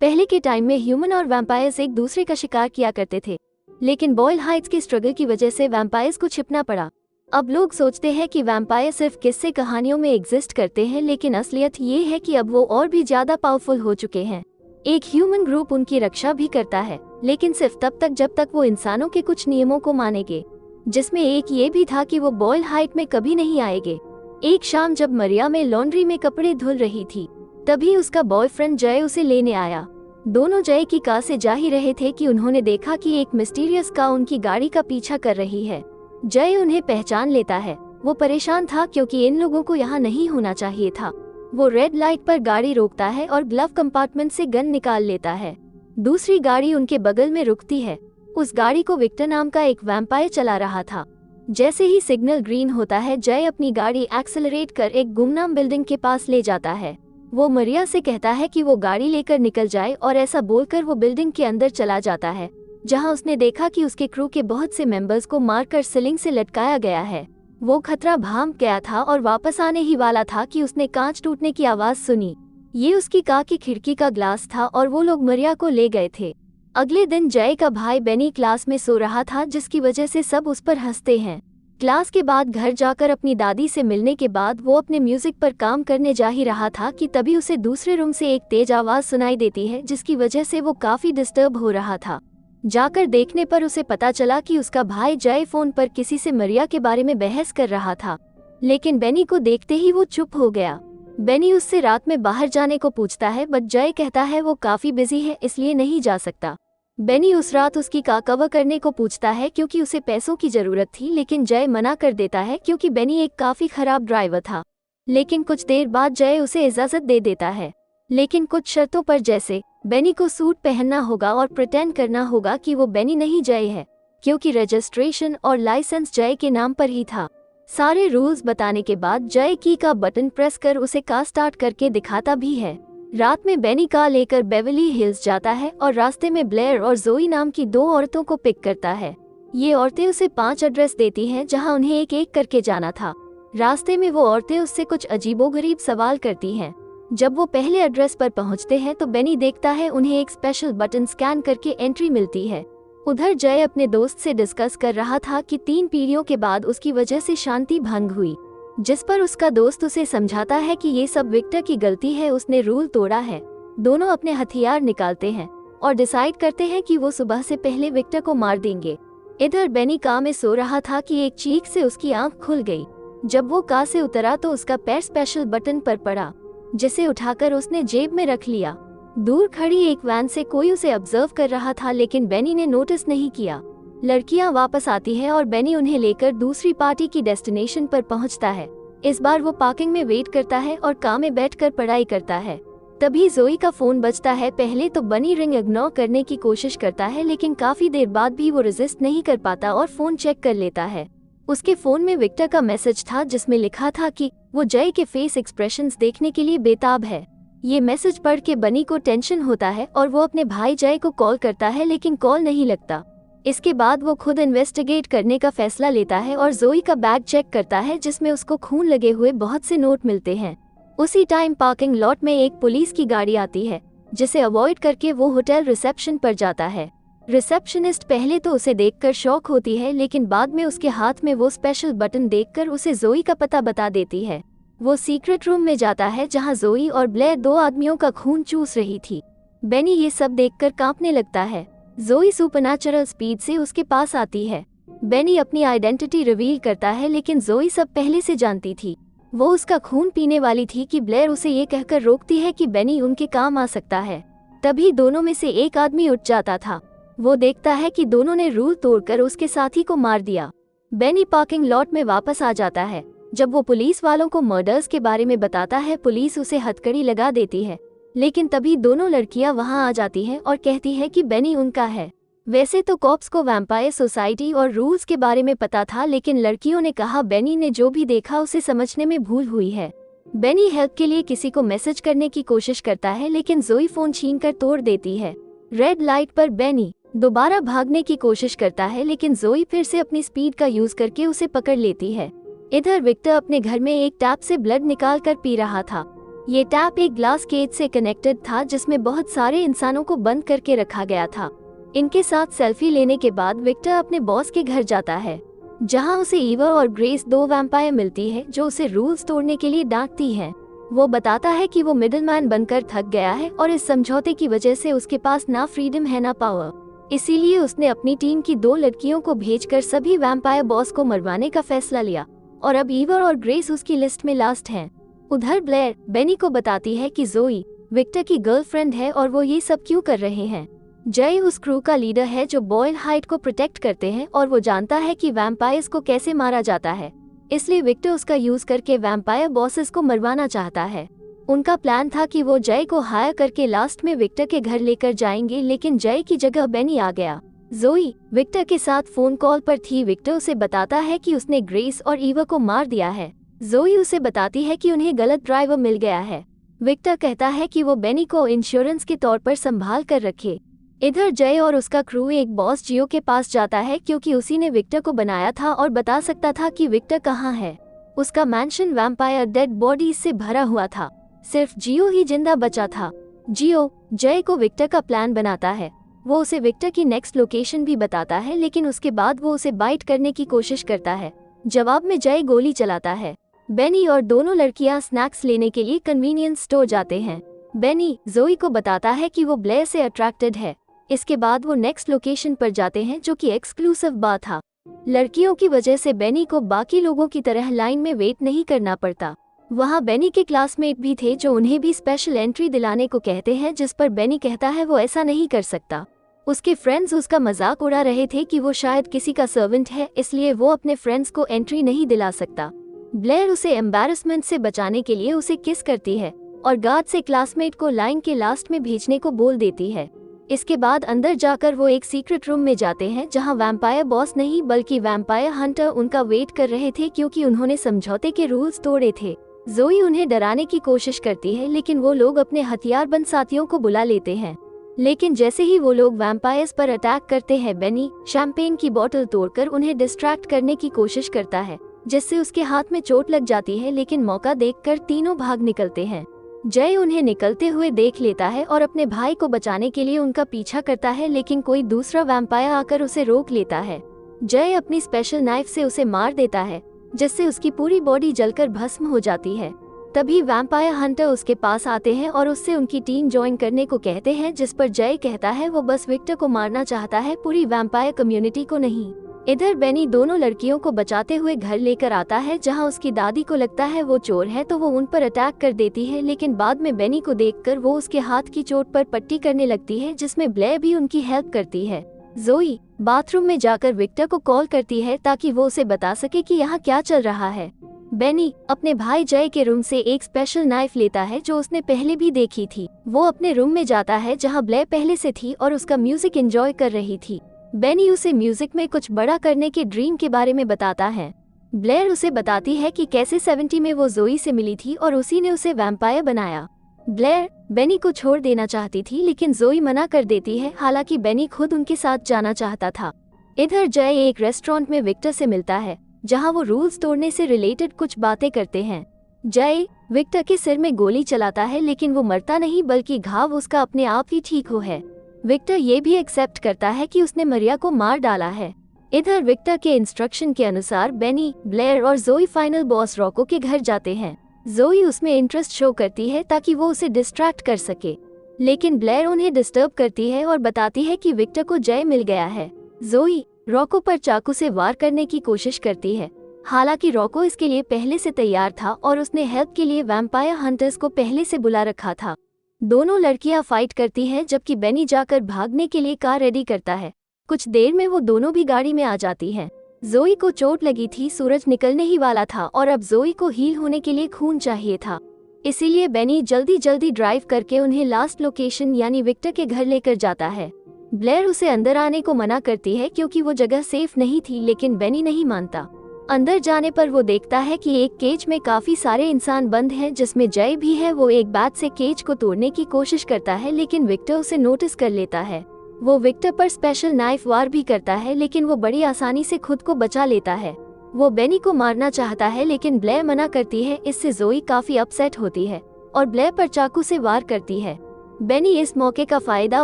पहले के टाइम में ह्यूमन और वैम्पायर्स एक दूसरे का शिकार किया करते थे, लेकिन बॉयल हाइट्स की स्ट्रगल की वजह से वैम्पायर्स को छिपना पड़ा। अब लोग सोचते हैं कि वैम्पायर सिर्फ किस्से कहानियों में एग्जिस्ट करते हैं, लेकिन असलियत ये है कि अब वो और भी ज्यादा पावरफुल हो चुके हैं। एक ह्यूमन ग्रुप उनकी रक्षा भी करता है, लेकिन सिर्फ तब तक जब तक वो इंसानों के कुछ नियमों को मानेंगे, जिसमें एक ये भी था कि वो बॉयल हाइट में कभी नहीं आएंगे। एक शाम जब मरिया में लॉन्ड्री में कपड़े धुल रही थी, तभी उसका बॉयफ्रेंड जय उसे लेने आया। दोनों जय की कार से जा ही रहे थे कि उन्होंने देखा कि एक मिस्टीरियस कार उनकी गाड़ी का पीछा कर रही है। जय उन्हें पहचान लेता है। वो परेशान था क्योंकि इन लोगों को यहाँ नहीं होना चाहिए था। वो रेड लाइट पर गाड़ी रोकता है और ग्लव कंपार्टमेंट से गन निकाल लेता है। दूसरी गाड़ी उनके बगल में रुकती है। उस गाड़ी को विक्टर नाम का एक वैम्पायर चला रहा था। जैसे ही सिग्नल ग्रीन होता है, जय अपनी गाड़ी एक्सेलरेट कर एक गुमनाम बिल्डिंग के पास ले जाता है। वो मरिया से कहता है कि वो गाड़ी लेकर निकल जाए और ऐसा बोलकर वो बिल्डिंग के अंदर चला जाता है, जहां उसने देखा कि उसके क्रू के बहुत से मेंबर्स को मारकर सीलिंग से लटकाया गया है। वो खतरा भांप गया था और वापस आने ही वाला था कि उसने कांच टूटने की आवाज सुनी। ये उसकी कार की खिड़की का ग्लास था और वो लोग मरिया को ले गए थे। अगले दिन जय का भाई बेनी क्लास में सो रहा था, जिसकी वजह से सब उस पर हंसते हैं। क्लास के बाद घर जाकर अपनी दादी से मिलने के बाद वो अपने म्यूजिक पर काम करने जा ही रहा था कि तभी उसे दूसरे रूम से एक तेज आवाज सुनाई देती है, जिसकी वजह से वो काफी डिस्टर्ब हो रहा था। जाकर देखने पर उसे पता चला कि उसका भाई जय फोन पर किसी से मरिया के बारे में बहस कर रहा था, लेकिन बेनी को देखते ही वो चुप हो गया। बेनी उससे रात में बाहर जाने को पूछता है, बट जय कहता है वो काफी बिजी है इसलिए नहीं जा सकता। बेनी उस रात उसकी कार कवर करने को पूछता है क्योंकि उसे पैसों की जरूरत थी, लेकिन जय मना कर देता है क्योंकि बेनी एक काफी खराब ड्राइवर था। लेकिन कुछ देर बाद जय उसे इजाजत दे देता है, लेकिन कुछ शर्तों पर, जैसे बेनी को सूट पहनना होगा और प्रिटेंड करना होगा कि वो बेनी नहीं जय है, क्योंकि रजिस्ट्रेशन और लाइसेंस जय के नाम पर ही था। सारे रूल्स बताने के बाद जय की का बटन प्रेस कर उसे कार स्टार्ट करके दिखाता भी है। रात में बेनी कार लेकर बेवरली हिल्स जाता है और रास्ते में ब्लेयर और जोई नाम की 2 औरतों को पिक करता है। ये औरतें उसे 5 एड्रेस देती हैं जहां उन्हें एक एक करके जाना था। रास्ते में वो औरतें उससे कुछ अजीबोगरीब सवाल करती हैं। जब वो पहले एड्रेस पर पहुंचते हैं तो बेनी देखता है उन्हें एक स्पेशल बटन स्कैन करके एंट्री मिलती है। उधर जय अपने दोस्त से डिस्कस कर रहा था कि 3 पीढ़ियों के बाद उसकी वजह से शांति भंग हुई, जिस पर उसका दोस्त उसे समझाता है कि ये सब विक्टर की गलती है, उसने रूल तोड़ा है। दोनों अपने हथियार निकालते हैं और डिसाइड करते हैं कि वो सुबह से पहले विक्टर को मार देंगे। इधर बेनी कार में सो रहा था कि एक चीख से उसकी आंख खुल गई। जब वो कार से उतरा तो उसका पैर स्पेशल बटन पर पड़ा, जिसे उठाकर उसने जेब में रख लिया। दूर खड़ी एक वैन से कोई उसे ऑब्जर्व कर रहा था, लेकिन बेनी ने नोटिस नहीं किया। लड़कियां वापस आती है और बेनी उन्हें लेकर दूसरी पार्टी की डेस्टिनेशन पर पहुंचता है। इस बार वो पार्किंग में वेट करता है और कार में बैठकर पढ़ाई करता है। तभी जोई का फोन बजता है। पहले तो बनी रिंग इग्नोर करने की कोशिश करता है, लेकिन काफी देर बाद भी वो रेजिस्ट नहीं कर पाता और फोन चेक कर लेता है। उसके फोन में विक्टर का मैसेज था, जिसमें लिखा था कि वो जय के फेस एक्सप्रेशंस देखने के लिए बेताब है। ये मैसेज पढ़ के बनी को टेंशन होता है और वो अपने भाई जय को कॉल करता है, लेकिन कॉल नहीं लगता। इसके बाद वो खुद इन्वेस्टिगेट करने का फैसला लेता है और जोई का बैग चेक करता है, जिसमें उसको खून लगे हुए बहुत से नोट मिलते हैं। उसी टाइम पार्किंग लॉट में एक पुलिस की गाड़ी आती है, जिसे अवॉइड करके वो होटल रिसेप्शन पर जाता है। रिसेप्शनिस्ट पहले तो उसे देखकर शॉक होती है, लेकिन बाद में उसके हाथ में वो स्पेशल बटन देखकर उसे जोई का पता बता देती है। वो सीक्रेट रूम में जाता है जहां जोई और ब्लेयर 2 आदमियों का खून चूस रही थी। बेनी ये सब देखकर कांपने लगता है। जोई सुपरनैचुरल स्पीड से उसके पास आती है। बेनी अपनी आइडेंटिटी रिवील करता है, लेकिन जोई सब पहले से जानती थी। वो उसका खून पीने वाली थी कि ब्लेयर उसे ये कहकर रोकती है कि बेनी उनके काम आ सकता है। तभी दोनों में से एक आदमी उठ जाता था। वो देखता है कि दोनों ने रूल तोड़कर उसके साथी को मार दिया। बेनी पार्किंग लॉट में वापस आ जाता है। जब वो पुलिस वालों को मर्डर्स के बारे में बताता है, पुलिस उसे हथकड़ी लगा देती है, लेकिन तभी दोनों लड़कियां वहां आ जाती हैं और कहती है कि बेनी उनका है। वैसे तो कॉप्स को वैम्पायर सोसाइटी और रूल्स के बारे में पता था, लेकिन लड़कियों ने कहा बेनी ने जो भी देखा उसे समझने में भूल हुई है। बेनी हेल्प के लिए किसी को मैसेज करने की कोशिश करता है, लेकिन जोई फोन छीनकर तोड़ देती है। रेड लाइट पर बेनी दोबारा भागने की कोशिश करता है, लेकिन जोई फिर से अपनी स्पीड का यूज करके उसे पकड़ लेती है। इधर विक्टर अपने घर में एक टैप से ब्लड निकाल कर पी रहा था। ये टैप एक ग्लास केज से कनेक्टेड था जिसमें बहुत सारे इंसानों को बंद करके रखा गया था। इनके साथ सेल्फी लेने के बाद विक्टर अपने बॉस के घर जाता है, जहां उसे ईवा और ग्रेस, 2 वैम्पायर मिलती है जो उसे रूल्स तोड़ने के लिए डांटती हैं। वो बताता है कि वो मिडलमैन बनकर थक गया है और इस समझौते की वजह से उसके पास ना फ्रीडम है ना पावर। इसीलिए उसने अपनी टीम की 2 लड़कियों को भेजकर सभी वैम्पायर बॉस को मरवाने का फैसला लिया और अब ईवा और ग्रेस उसकी लिस्ट में लास्ट हैं। उधर ब्लेयर बेनी को बताती है कि जोई विक्टर की गर्लफ्रेंड है और वो ये सब क्यों कर रहे हैं। जय उस क्रू का लीडर है जो बॉयल हाइट को प्रोटेक्ट करते हैं और वो जानता है कि वैम्पायर्स को कैसे मारा जाता है, इसलिए विक्टर उसका यूज करके वैम्पायर बॉसेस को मरवाना चाहता है। उनका प्लान था कि वो जय को हायर करके लास्ट में विक्टर के घर लेकर जाएंगे, लेकिन जय की जगह बेनी आ गया। जोई विक्टर के साथ फोन कॉल पर थी। विक्टर उसे बताता है कि उसने ग्रेस और ईवा को मार दिया है। जोई उसे बताती है कि उन्हें गलत ड्राइवर मिल गया है। विक्टर कहता है कि वो बेनी को इंश्योरेंस के तौर पर संभाल कर रखे। इधर जय और उसका क्रू एक बॉस जियो के पास जाता है क्योंकि उसी ने विक्टर को बनाया था और बता सकता था कि विक्टर कहाँ है। उसका मैंशन वैम्पायर डेड बॉडीज से भरा हुआ था, सिर्फ जियो ही जिंदा बचा था। जियो जय को विक्टर का प्लान बनाता है। वो उसे विक्टर की नेक्स्ट लोकेशन भी बताता है, लेकिन उसके बाद वो उसे बाइट करने की कोशिश करता है। जवाब में जय गोली चलाता है। बेनी और दोनों लड़कियां स्नैक्स लेने के लिए कन्वीनियंस स्टोर जाते हैं। बेनी जोई को बताता है कि वो ब्लेयर से अट्रैक्टेड है। इसके बाद वो नेक्स्ट लोकेशन पर जाते हैं जो कि एक्सक्लूसिव बार था। लड़कियों की वजह से बेनी को बाकी लोगों की तरह लाइन में वेट नहीं करना पड़ता। वहाँ बेनी के क्लासमेट भी थे जो उन्हें भी स्पेशल एंट्री दिलाने को कहते हैं, जिस पर बेनी कहता है वो ऐसा नहीं कर सकता। उसके फ्रेंड्स उसका मजाक उड़ा रहे थे कि वो शायद किसी का सर्वेंट है, इसलिए वो अपने फ्रेंड्स को एंट्री नहीं दिला सकता। ब्लेयर उसे एम्बैरसमेंट से बचाने के लिए उसे किस करती है और गार्ड से क्लासमेट को लाइन के लास्ट में भेजने को बोल देती है। इसके बाद अंदर जाकर वो एक सीक्रेट रूम में जाते हैं जहां वैम्पायर बॉस नहीं बल्कि वैम्पायर हंटर उनका वेट कर रहे थे क्योंकि उन्होंने समझौते के रूल्स तोड़े थे। जोई उन्हें डराने की कोशिश करती है, लेकिन वो लोग अपने हथियारबंद साथियों को बुला लेते हैं। लेकिन जैसे ही वो लोग वैम्पायर्स पर अटैक करते हैं, बेनी शैंपेन की बोतल तोड़कर उन्हें डिस्ट्रैक्ट करने की कोशिश करता है, जिससे उसके हाथ में चोट लग जाती है, लेकिन मौका देखकर तीनों भाग निकलते हैं। जय उन्हें निकलते हुए देख लेता है और अपने भाई को बचाने के लिए उनका पीछा करता है, लेकिन कोई दूसरा वैम्पायर आकर उसे रोक लेता है। जय अपनी स्पेशल नाइफ से उसे मार देता है, जिससे उसकी पूरी बॉडी जलकर भस्म हो जाती है। तभी वैम्पायर हंटर उसके पास आते हैं और उससे उनकी टीम ज्वाइन करने को कहते हैं, जिस पर जय कहता है वो बस विक्टर को मारना चाहता है, पूरी वैम्पायर कम्युनिटी को नहीं। इधर बेनी दोनों लड़कियों को बचाते हुए घर लेकर आता है, जहां उसकी दादी को लगता है वो चोर है तो वो उन पर अटैक कर देती है, लेकिन बाद में बेनी को देखकर वो उसके हाथ की चोट पर पट्टी करने लगती है, जिसमें ब्लेयर भी उनकी हेल्प करती है। जोई बाथरूम में जाकर विक्टर को कॉल करती है ताकि वो उसे बता सके कि यहाँ क्या चल रहा है। बेनी अपने भाई जय के रूम से एक स्पेशल नाइफ लेता है जो उसने पहले भी देखी थी। वो अपने रूम में जाता है जहाँ ब्लेयर पहले से थी और उसका म्यूजिक एंजॉय कर रही थी। बेनी उसे म्यूजिक में कुछ बड़ा करने के ड्रीम के बारे में बताता है। ब्लेयर उसे बताती है कि कैसे 70 में वो जोई से मिली थी और उसी ने उसे वैम्पायर बनाया। ब्लेयर बेनी को छोड़ देना चाहती थी, लेकिन जोई मना कर देती है, हालांकि बेनी खुद उनके साथ जाना चाहता था। इधर जय एक रेस्टोरेंट में विक्टर से मिलता है, जहां वो रूल्स तोड़ने से रिलेटेड कुछ बातें करते हैं। जय विक्टर के सिर में गोली चलाता है, लेकिन वो मरता नहीं बल्कि घाव उसका अपने आप ही ठीक हो है। विक्टर ये भी एक्सेप्ट करता है कि उसने मरिया को मार डाला है। इधर विक्टर के इंस्ट्रक्शन के अनुसार बेनी, ब्लेयर और जोई फाइनल बॉस रॉको के घर जाते हैं। जोई उसमें इंटरेस्ट शो करती है ताकि वो उसे डिस्ट्रैक्ट कर सके, लेकिन ब्लेयर उन्हें डिस्टर्ब करती है और बताती है कि विक्टर को जय मिल गया है। जोई रॉको पर चाकू से वार करने की कोशिश करती है, हालांकि रॉको इसके लिए पहले से तैयार था और उसने हेल्प के लिए वैम्पायर हंटर्स को पहले से बुला रखा था। दोनों लड़कियां फाइट करती हैं, जबकि बेनी जाकर भागने के लिए कार रेडी करता है। कुछ देर में वो दोनों भी गाड़ी में आ जाती हैं। जोई को चोट लगी थी, सूरज निकलने ही वाला था और अब जोई को हील होने के लिए खून चाहिए था, इसीलिए बेनी जल्दी जल्दी ड्राइव करके उन्हें लास्ट लोकेशन यानी विक्टर के घर लेकर जाता है। ब्लेयर उसे अंदर आने को मना करती है क्योंकि वो जगह सेफ नहीं थी, लेकिन बेनी नहीं मानता। अंदर जाने पर वो देखता है कि एक केज में काफी सारे इंसान बंद हैं, जिसमें जय भी है। वो एक बैट से केज को तोड़ने की कोशिश करता है, लेकिन विक्टर उसे नोटिस कर लेता है। वो विक्टर पर स्पेशल नाइफ वार भी करता है, लेकिन वो बड़ी आसानी से खुद को बचा लेता है। वो बेनी को मारना चाहता है, लेकिन ब्लेयर मना करती है। इससे जोई काफी अपसेट होती है और ब्लेयर पर चाकू से वार करती है। बेनी इस मौके का फायदा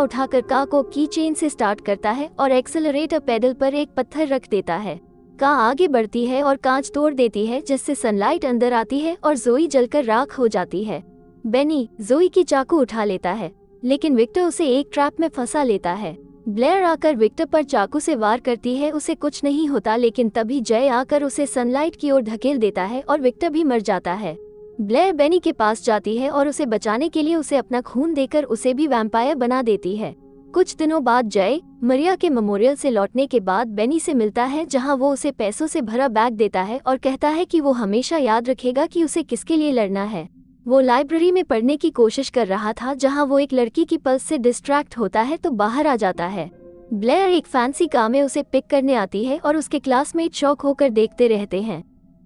उठाकर कार को की चेन से स्टार्ट करता है और एक्सेलरेटर पेडल पर एक पत्थर रख देता है। कार आगे बढ़ती है और कांच तोड़ देती है, जिससे सनलाइट अंदर आती है और जोई जलकर राख हो जाती है। बेनी जोई की चाकू उठा लेता है, लेकिन विक्टर उसे एक ट्रैप में फंसा लेता है। ब्लेयर आकर विक्टर पर चाकू से वार करती है, उसे कुछ नहीं होता, लेकिन तभी जय आकर उसे सनलाइट की ओर धकेल देता है और विक्टर भी मर जाता है। ब्लेयर बेनी के पास जाती है और उसे बचाने के लिए उसे अपना खून देकर उसे भी वैम्पायर बना देती है। कुछ दिनों बाद जय मरिया के मेमोरियल से लौटने के बाद बेनी से मिलता है, जहां वो उसे पैसों से भरा बैग देता है और कहता है कि वो हमेशा याद रखेगा कि उसे किसके लिए लड़ना है। वो लाइब्रेरी में पढ़ने की कोशिश कर रहा था, जहां वो एक लड़की की पल्स से डिस्ट्रैक्ट होता है तो बाहर आ जाता है। ब्लेयर एक फैंसी कार में उसे पिक करने आती है और उसके क्लासमेट शॉक होकर देखते रहते हैं।